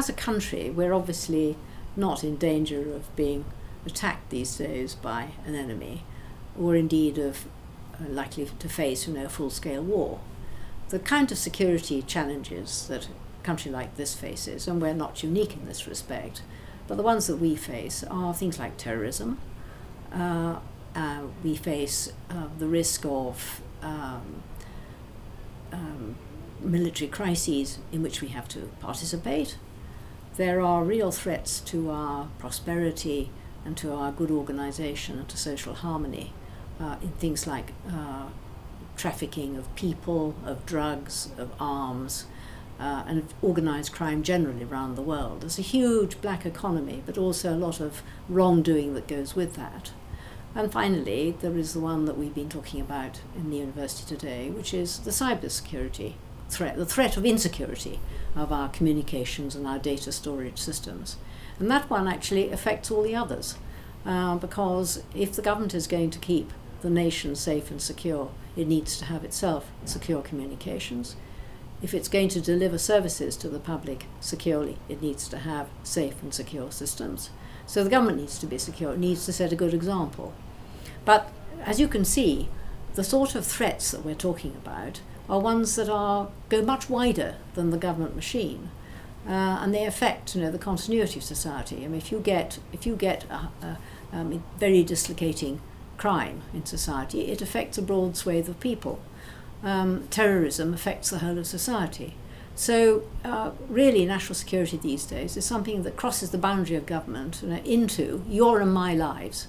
as a country, we're obviously not in danger of being attacked these days by an enemy, or indeed of likely to face a full-scale war. The kind of security challenges that a country like this faces, and we're not unique in this respect, but the ones that we face are things like terrorism. We face the risk of military crises in which we have to participate. There are real threats to our prosperity and to our good organisation and to social harmony in things like trafficking of people, of drugs, of arms, and of organised crime generally around the world. There's a huge black economy, but also a lot of wrongdoing that goes with that. And finally, there is the one that we've been talking about in the university today, which is the cybersecurity threat, the threat of insecurity of our communications and our data storage systems. And that one actually affects all the others, because if the government is going to keep the nation safe and secure, it needs to have itself secure communications. If it's going to deliver services to the public securely, it needs to have safe and secure systems. So the government needs to be secure, it needs to set a good example. But as you can see, the sort of threats that we're talking about are ones that go much wider than the government machine, and they affect the continuity of society. I mean, if you get a very dislocating crime in society, it affects a broad swathe of people. Terrorism affects the whole of society. So really national security these days is something that crosses the boundary of government into your and my lives.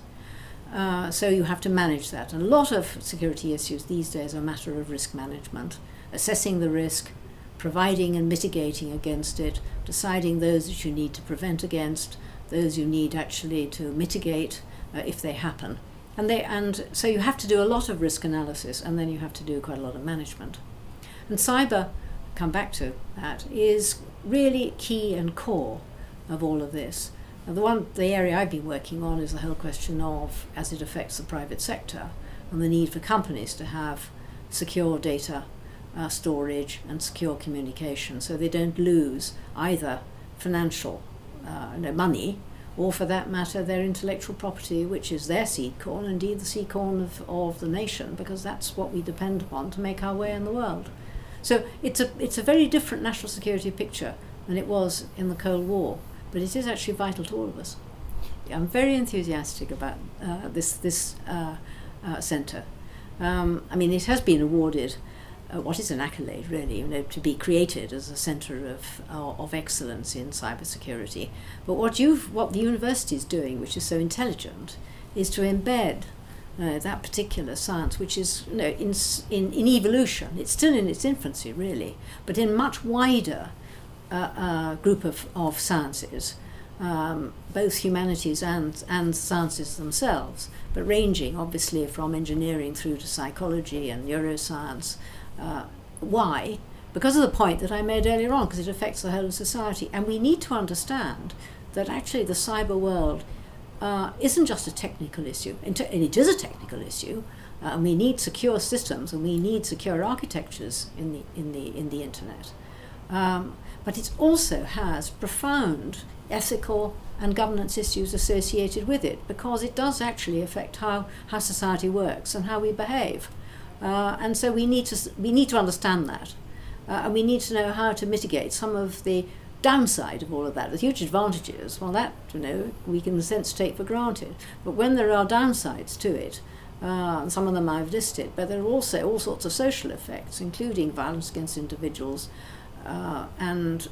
So you have to manage that. And a lot of security issues these days are a matter of risk management, assessing the risk, providing and mitigating against it, deciding those that you need to prevent against, those you need actually to mitigate if they happen. And so you have to do a lot of risk analysis, and then you have to do quite a lot of management. And cyber, come back to that, is really key and core of all of this. The area I've been working on is the whole question of, as it affects the private sector, and the need for companies to have secure data storage and secure communication, so they don't lose either financial money, or for that matter their intellectual property, which is their seed corn, indeed the seed corn of the nation, because that's what we depend upon to make our way in the world. So it's a very different national security picture than it was in the Cold War, but it is actually vital to all of us. I'm very enthusiastic about this centre. I mean, it has been awarded what is an accolade, really, to be created as a centre of excellence in cybersecurity. But what the university is doing, which is so intelligent, is to embed that particular science, which is in evolution. It's still in its infancy, really, but in much wider group of sciences, both humanities and sciences themselves, but ranging obviously from engineering through to psychology and neuroscience. Why? Because of the point that I made earlier on, because it affects the whole of society. And we need to understand that actually the cyber world isn't just a technical issue, and it is a technical issue, and we need secure systems and we need secure architectures in the internet. But it also has profound ethical and governance issues associated with it, because it does actually affect how society works and how we behave. And so we need to understand that, and we need to know how to mitigate some of the downside of all of that. The huge advantages, well, that we can in a sense take for granted. But when there are downsides to it, and some of them I've listed, but there are also all sorts of social effects, including violence against individuals, and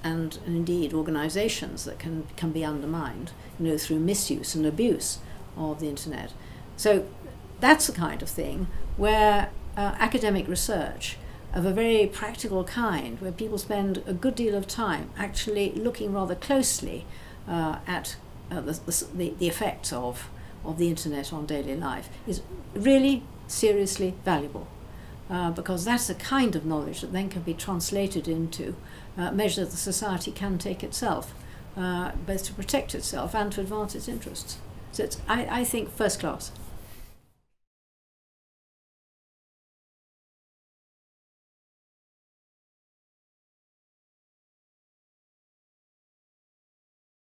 indeed organisations that can be undermined, through misuse and abuse of the internet. So that's the kind of thing where academic research of a very practical kind, where people spend a good deal of time actually looking rather closely at the effects of the internet on daily life, is really seriously valuable, because that's the kind of knowledge that then can be translated into measures that the society can take itself, both to protect itself and to advance its interests. So it's, I think, first class.